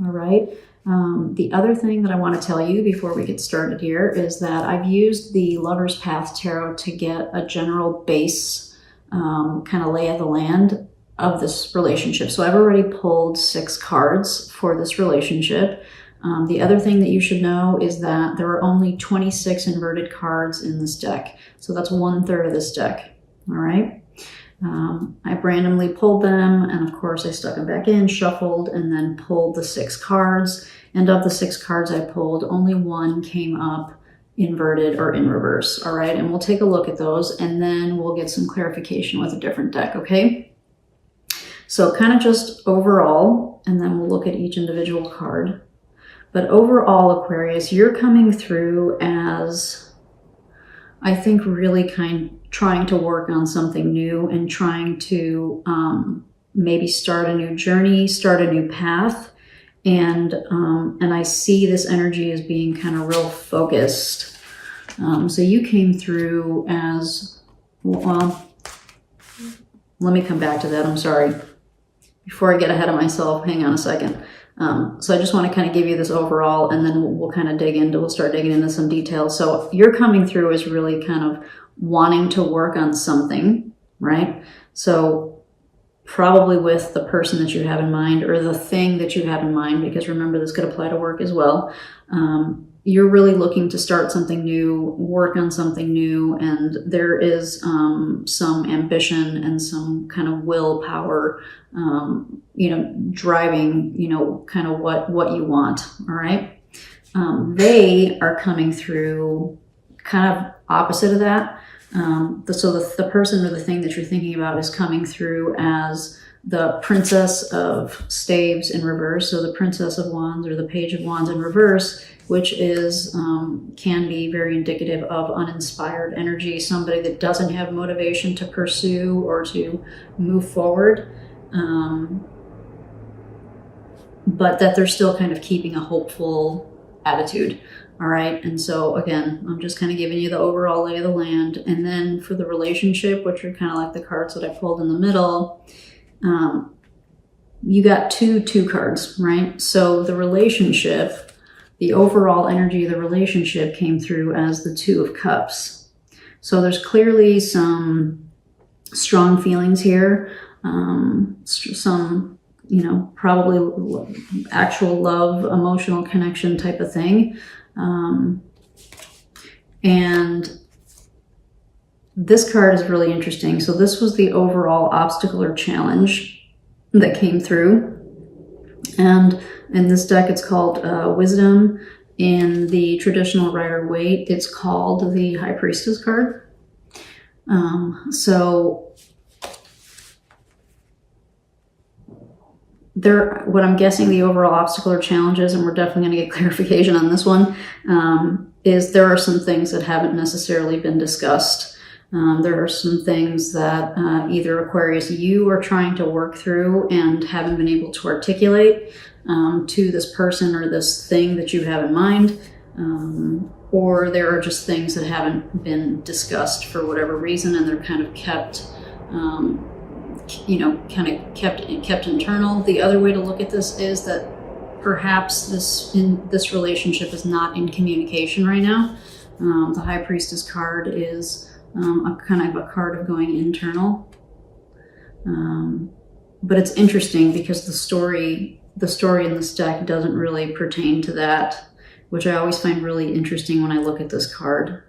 all right? The other thing that I want to tell you before we get started here is that I've used the Lover's Path Tarot to get a general base kind of lay of the land of this relationship. So I've already pulled 6 cards for this relationship. The other thing that you should know is that there are only 26 inverted cards in this deck. So that's 1/3 of this deck, all right? I randomly pulled them, and of course I stuck them back in, shuffled, and then pulled the 6 cards. And of the 6 cards I pulled, only 1 came up inverted or in reverse, all right? And we'll take a look at those, and then we'll get some clarification with a different deck, okay? So kind of just overall, and then we'll look at each individual card. But overall, Aquarius, you're coming through as, I think, really trying to work on something new and trying to maybe start a new journey, start a new path. And I see this energy as being kind of real focused. So you came through as, well, let me come back to that, I'm sorry. Before I get ahead of myself, hang on a second. So I just want to kind of give you this overall, and then we'll kind of we'll start digging into some details. So you're coming through as really kind of wanting to work on something, right? So probably with the person that you have in mind, or the thing that you have in mind, because remember, this could apply to work as well. You're really looking to start something new, work on something new, and there is some ambition and some kind of willpower, driving, kind of what you want, all right? They are coming through kind of opposite of that. So the person or the thing that you're thinking about is coming through as the Princess of Staves in reverse. So the Princess of Wands or the Page of Wands in reverse, which is can be very indicative of uninspired energy, somebody that doesn't have motivation to pursue or to move forward, but that they're still kind of keeping a hopeful attitude. All right. And so again, I'm just kind of giving you the overall lay of the land. And then for the relationship, which are kind of like the cards that I pulled in the middle, you got two cards, right? So the relationship, the overall energy of the relationship came through as the 2 of Cups. So there's clearly some strong feelings here, some, probably actual love, emotional connection type of thing. And this card is really interesting. So this was the overall obstacle or challenge that came through. And in this deck, it's called Wisdom. In the traditional Rider-Waite, it's called the High Priestess card. What I'm guessing the overall obstacle or challenges, and we're definitely going to get clarification on this one, is there are some things that haven't necessarily been discussed. There are some things that either Aquarius, you are trying to work through and haven't been able to articulate to this person or this thing that you have in mind, or there are just things that haven't been discussed for whatever reason, and they're kind of kept kept internal. The other way to look at this is that perhaps this relationship is not in communication right now. The High Priestess card is a kind of a card of going internal. But it's interesting because the story in this deck doesn't really pertain to that, which I always find really interesting when I look at this card.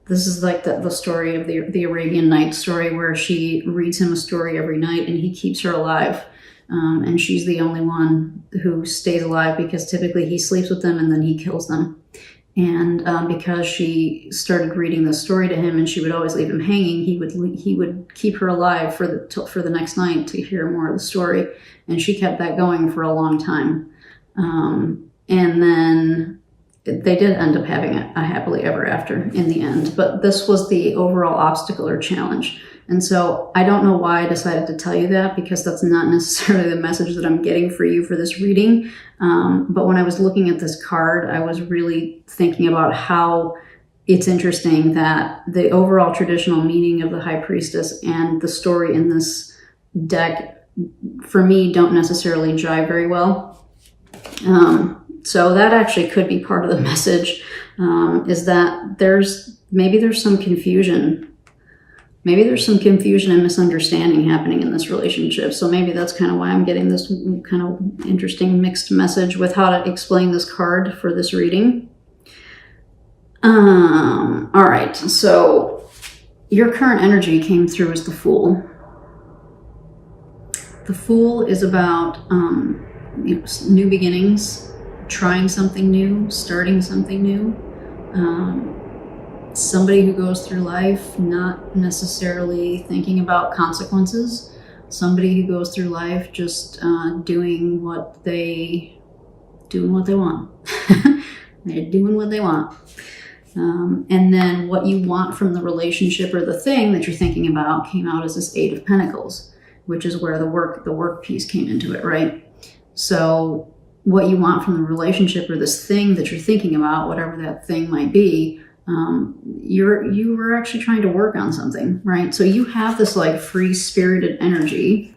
This is like the story of the Arabian Nights story, where she reads him a story every night and he keeps her alive. And she's the only one who stays alive because typically he sleeps with them and then he kills them. And because she started reading the story to him and she would always leave him hanging, he would keep her alive for the next night to hear more of the story. And she kept that going for a long time. And then they did end up having a happily ever after in the end. But this was the overall obstacle or challenge. And so I don't know why I decided to tell you that, because that's not necessarily the message that I'm getting for you for this reading. But when I was looking at this card, I was really thinking about how it's interesting that the overall traditional meaning of the High Priestess and the story in this deck, for me, don't necessarily jive very well. So that actually could be part of the message, is that maybe there's some confusion. Maybe there's some confusion and misunderstanding happening in this relationship. So maybe that's kind of why I'm getting this kind of interesting mixed message with how to explain this card for this reading. All right, so your current energy came through as the Fool. The Fool is about new beginnings, trying something new, starting something new. Somebody who goes through life not necessarily thinking about consequences. Somebody who goes through life just doing what they want. They're doing what they want. And then what you want from the relationship or the thing that you're thinking about came out as this Eight of Pentacles, which is where the work piece came into it, right? So what you want from the relationship or this thing that you're thinking about, whatever that thing might be, you were actually trying to work on something, right? So you have this like free-spirited energy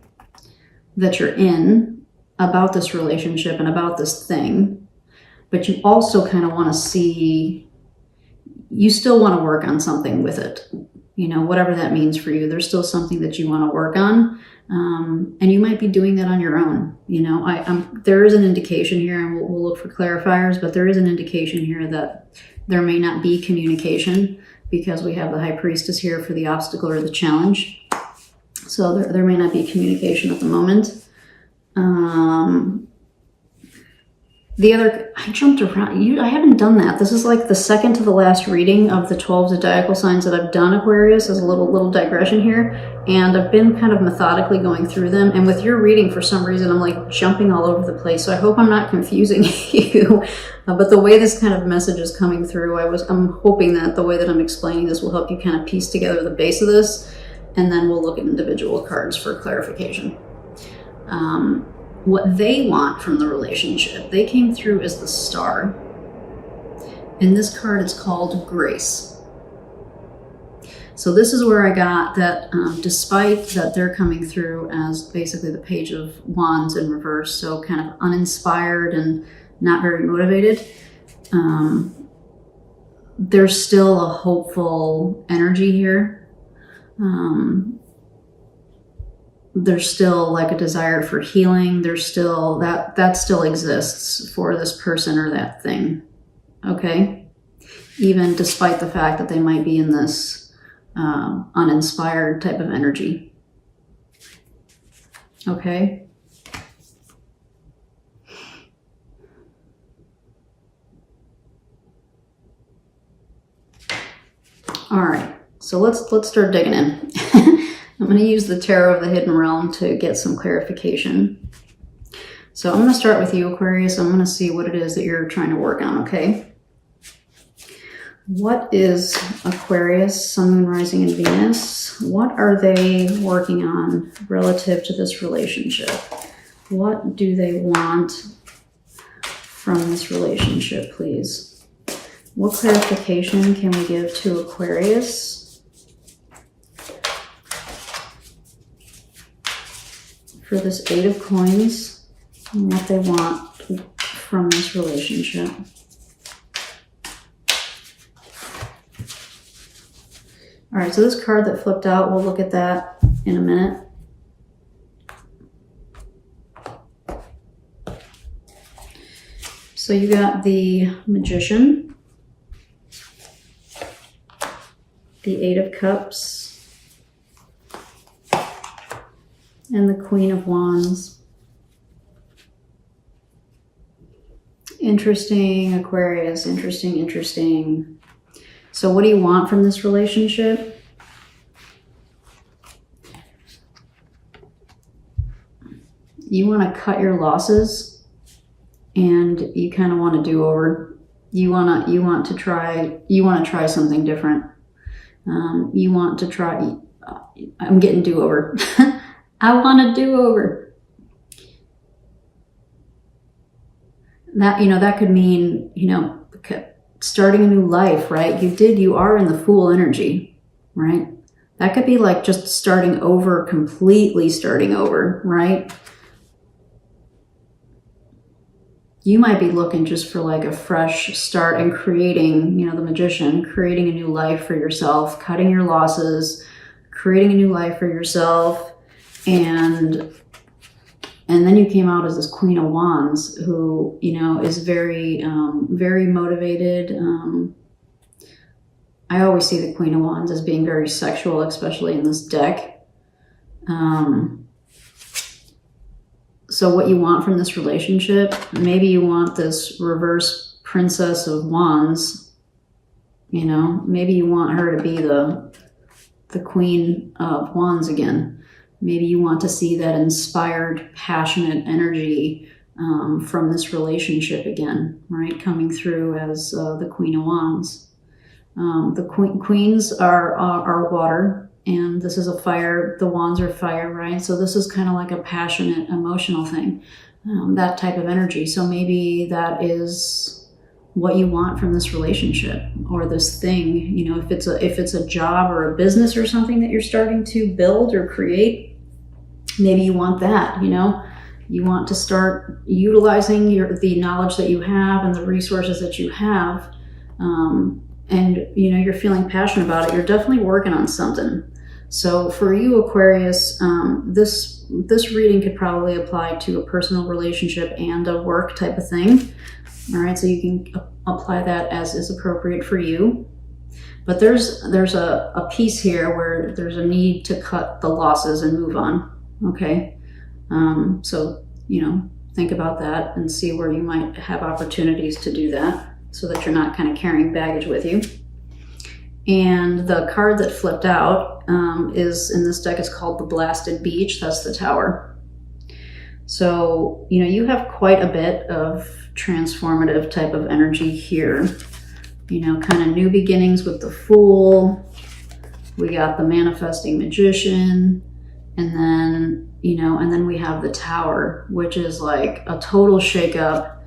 that you're in about this relationship and about this thing, but you also kind of want to see, you still want to work on something with it, whatever that means for you. There's still something that you want to work on. And you might be doing that on your own. There is an indication here, and we'll look for clarifiers, but there is an indication here that there may not be communication because we have the High Priestess here for the obstacle or the challenge. So there may not be communication at the moment. I jumped around. I haven't done that. This is like the second to the last reading of the 12 zodiacal signs that I've done, Aquarius, as a little digression here. And I've been kind of methodically going through them. And with your reading, for some reason, I'm like jumping all over the place. So I hope I'm not confusing you. But the way this kind of message is coming through, I'm hoping that the way that I'm explaining this will help you kind of piece together the base of this. And then we'll look at individual cards for clarification. What they want from the relationship. They came through as the Star. And this card is called Grace. So this is where I got that despite that they're coming through as basically the Page of Wands in reverse, so kind of uninspired and not very motivated, there's still a hopeful energy here. There's still like a desire for healing. There's still that still exists for this person or that thing. Okay? Even despite the fact that they might be in this uninspired type of energy. Okay? All right. So let's start digging in. I'm going to use the Tarot of the Hidden Realm to get some clarification. So I'm going to start with you, Aquarius. I'm going to see what it is that you're trying to work on, okay? What is Aquarius, Sun, Moon, Rising, and Venus? What are they working on relative to this relationship? What do they want from this relationship, please? What clarification can we give to Aquarius for this Eight of Coins and what they want from this relationship? All right, so this card that flipped out, we'll look at that in a minute. So you got the Magician, the Eight of Cups, and the Queen of Wands. Interesting, Aquarius. Interesting. So what do you want from this relationship? You want to cut your losses and you kind of want to do over. You want to try something different. You want to try, I'm getting do-over. I want a do-over. That could mean, starting a new life, right? You are in the Fool energy, right? That could be like just starting over, completely starting over, right? you might be looking just for like a fresh start and creating, the magician, creating a new life for yourself, cutting your losses, creating a new life for yourself. And then you came out as this Queen of Wands who, is very, very motivated. I always see the Queen of Wands as being very sexual, especially in this deck. So what you want from this relationship, maybe you want this reverse Princess of Wands, maybe you want her to be the Queen of Wands again. Maybe you want to see that inspired, passionate energy from this relationship again, right? Coming through as the Queen of Wands. The queens are water. And this is a fire, the wands are fire, right? So this is kind of like a passionate, emotional thing, that type of energy. So maybe that is what you want from this relationship or this thing. If it's a job or a business or something that you're starting to build or create, maybe you want that, You want to start utilizing the knowledge that you have and the resources that you have. And you're feeling passionate about it. You're definitely working on something. So for you, Aquarius, this reading could probably apply to a personal relationship and a work type of thing. All right, so you can apply that as is appropriate for you. But there's a piece here where there's a need to cut the losses and move on. Okay, so think about that and see where you might have opportunities to do that, so that you're not kind of carrying baggage with you. And the card that flipped out is in this deck is called the Blasted Beach. That's the Tower. So, you have quite a bit of transformative type of energy here. Kind of new beginnings with the Fool. We got the Manifesting Magician. And then, and then we have the Tower, which is like a total shakeup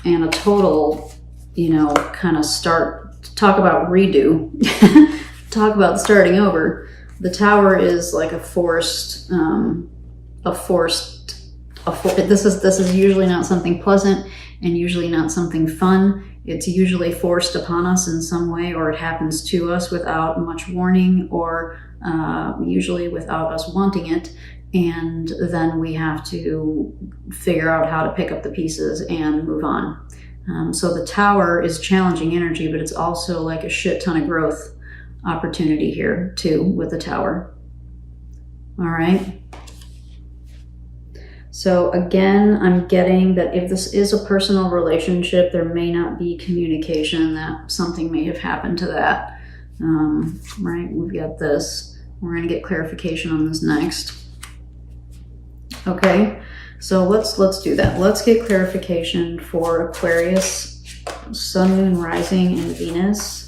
and a total, kind of talk about redo, talk about starting over. The Tower is like this is usually not something pleasant and usually not something fun. It's usually forced upon us in some way, or it happens to us without much warning, or usually without us wanting it. And then we have to figure out how to pick up the pieces and move on. So the Tower is challenging energy, but it's also like a shit ton of growth opportunity here too with the Tower. All right. So again, I'm getting that if this is a personal relationship, there may not be communication, that something may have happened to that. Right, we've got this. We're going to get clarification on this next. Okay, so let's do that. Let's get clarification for Aquarius, Sun, Moon, Rising, and Venus.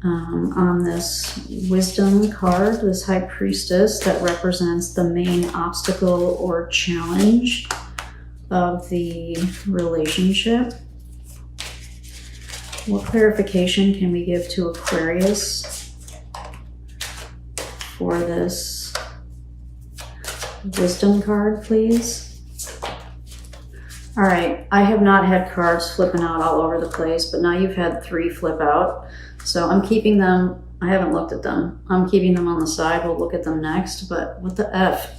On this Wisdom card, this High Priestess that represents the main obstacle or challenge of the relationship. What clarification can we give to Aquarius for this Wisdom card, please? All right, I have not had cards flipping out all over the place, but now you've had 3 flip out. So I'm keeping them, I haven't looked at them. I'm keeping them on the side. We'll look at them next, but what the F?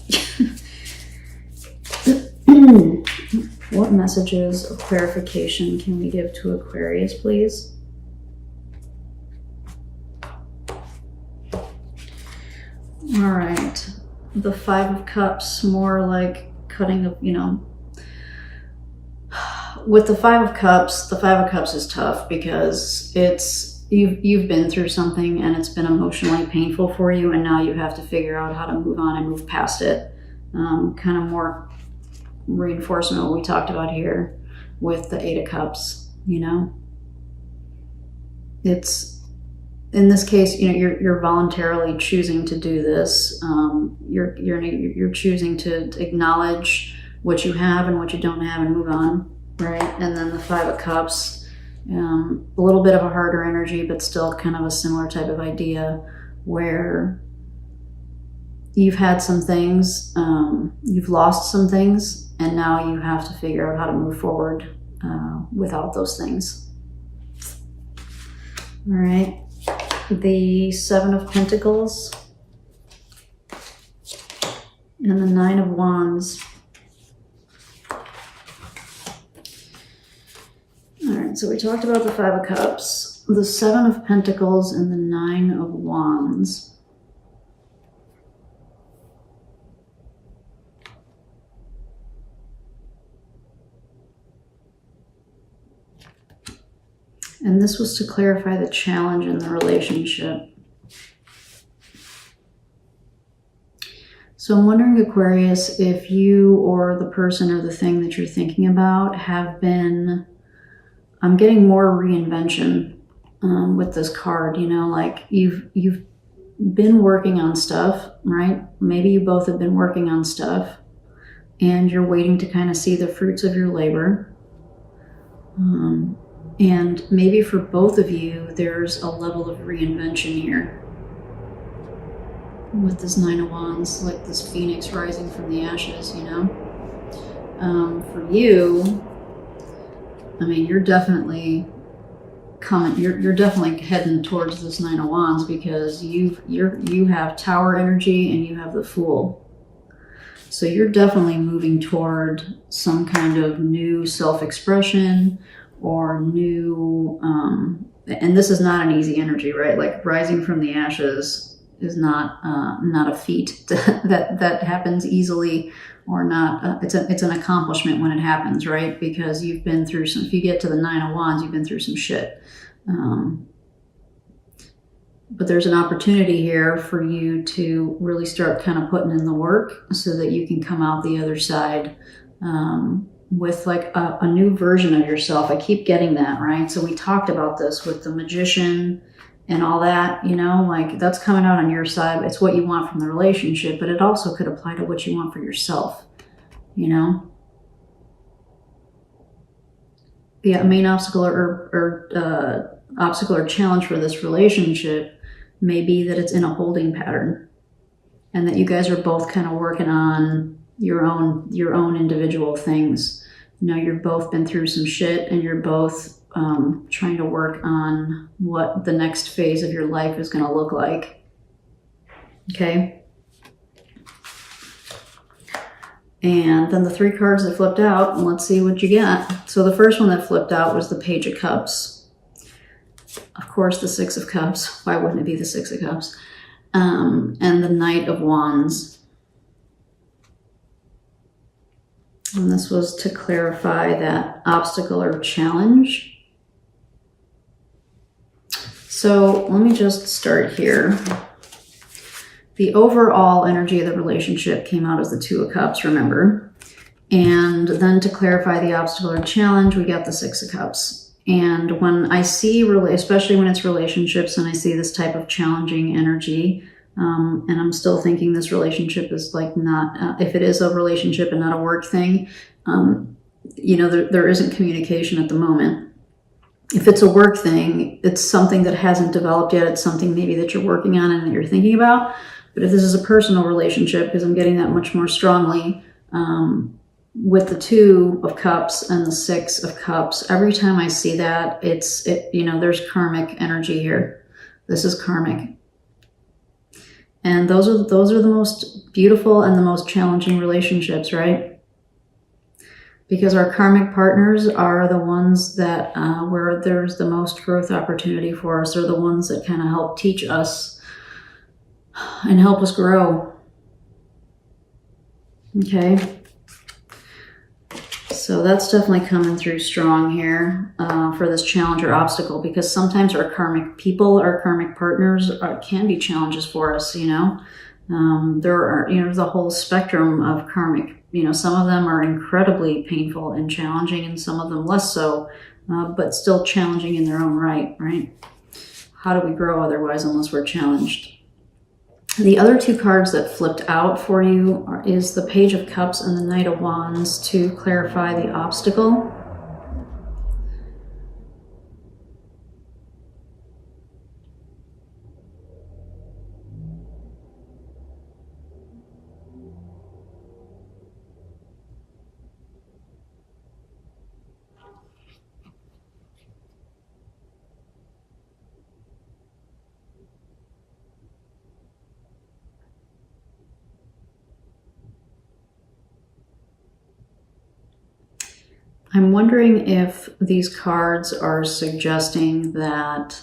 What messages of clarification can we give to Aquarius, please? All right, the 5 of Cups, more like cutting up, with the 5 of Cups is tough because you've been through something and it's been emotionally painful for you, and now you have to figure out how to move on and move past it. Kind of more reinforcement what we talked about here with the 8 of Cups, It's, in this case, you're voluntarily choosing to do this. You're choosing to acknowledge what you have and what you don't have and move on, right? And then the 5 of Cups, a little bit of a harder energy, but still kind of a similar type of idea where you've had some things, you've lost some things, and now you have to figure out how to move forward without those things. All right. The Seven of Pentacles and the Nine of Wands. All right, so we talked about the Five of Cups, the Seven of Pentacles, and the Nine of Wands. And this was to clarify the challenge in the relationship. So I'm wondering, Aquarius, if you or the person or the thing that you're thinking about have been, I'm getting more reinvention with this card, you know, like you've been working on stuff, right? Maybe you both have been working on stuff and you're waiting to kind of see the fruits of your labor. And maybe for both of you, there's a level of reinvention here. With this Nine of Wands, like this phoenix rising from the ashes, you know? For you, I mean, you're definitely you're definitely heading towards this Nine of Wands because you have Tower energy and you have the Fool. So you're definitely moving toward some kind of new self-expression or new, and this is not an easy energy, right? Like rising from the ashes is not a feat that happens easily, or not. It's an accomplishment when it happens, right? Because you've been through some. If you get to the Nine of Wands, you've been through some shit. But there's an opportunity here for you to really start kind of putting in the work so that you can come out the other side with like a new version of yourself. I keep getting that, right? So we talked about this with the Magician and all that, you know, like that's coming out on your side. It's what you want from the relationship, but it also could apply to what you want for yourself, you know? Yeah, main obstacle or obstacle or challenge for this relationship may be that it's in a holding pattern and that you guys are both kind of working on your own individual things. You know, you've both been through some shit and you're both trying to work on what the next phase of your life is going to look like. Okay. And then the three cards that flipped out, and let's see what you get. So the first one that flipped out was the Page of Cups. Of course, the Six of Cups. Why wouldn't it be the Six of Cups? And the Knight of Wands. And this was to clarify that obstacle or challenge. So let me just start here. The overall energy of the relationship came out as the Two of Cups, remember? And then to clarify the obstacle or challenge, we got the Six of Cups. And when I see, especially when it's relationships and I see this type of challenging energy, and I'm still thinking this relationship is like not, if it is a relationship and not a work thing, you know, there isn't communication at the moment. If it's a work thing, it's something that hasn't developed yet. It's something maybe that you're working on and that you're thinking about. But if this is a personal relationship, because I'm getting that much more strongly, with the Two of Cups and the Six of Cups, every time I see that, you know, there's karmic energy here. This is karmic. And those are the most beautiful and the most challenging relationships, right? Because our karmic partners are the ones that where there's the most growth opportunity for us. They're the ones that kind of help teach us and help us grow. Okay. So that's definitely coming through strong here for this challenge or obstacle, because sometimes our karmic people, our karmic partners can be challenges for us, you know. There are, you know, the whole spectrum of karmic. You know, some of them are incredibly painful and challenging, and some of them less so, but still challenging in their own right, right? How do we grow otherwise unless we're challenged? The other two cards that flipped out for you is the Page of Cups and the Knight of Wands to clarify the obstacle. I'm wondering if these cards are suggesting that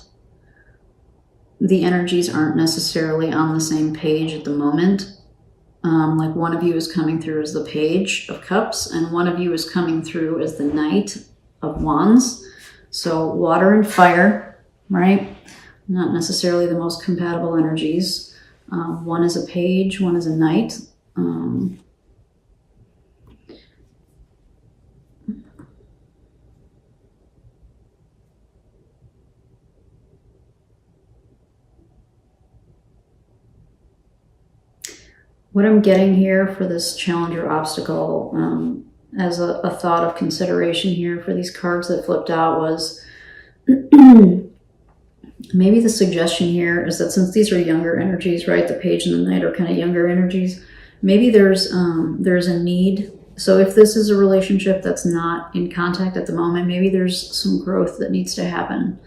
the energies aren't necessarily on the same page at the moment. Like one of you is coming through as the Page of Cups, and one of you is coming through as the Knight of Wands. So water and fire, right? Not necessarily the most compatible energies. One is a Page, one is a Knight. What I'm getting here for this challenge or obstacle, as a thought of consideration here for these cards that flipped out, was maybe the suggestion here is that since these are younger energies, right, the Page and the Knight are kind of younger energies, maybe there's a need. So if this is a relationship that's not in contact at the moment, maybe there's some growth that needs to happen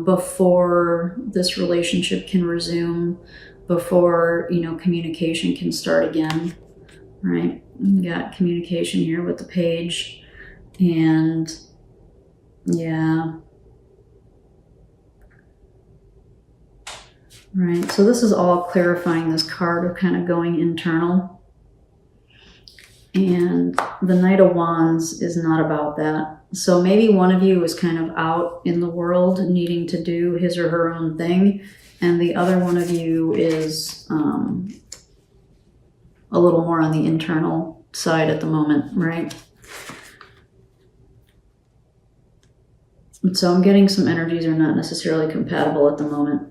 before this relationship can resume, before, you know, communication can start again, right? We got communication here with the Page, and yeah. Right, so this is all clarifying this card of kind of going internal. And the Knight of Wands is not about that. So maybe one of you is kind of out in the world needing to do his or her own thing, and the other one of you is a little more on the internal side at the moment, right? So I'm getting some energies are not necessarily compatible at the moment.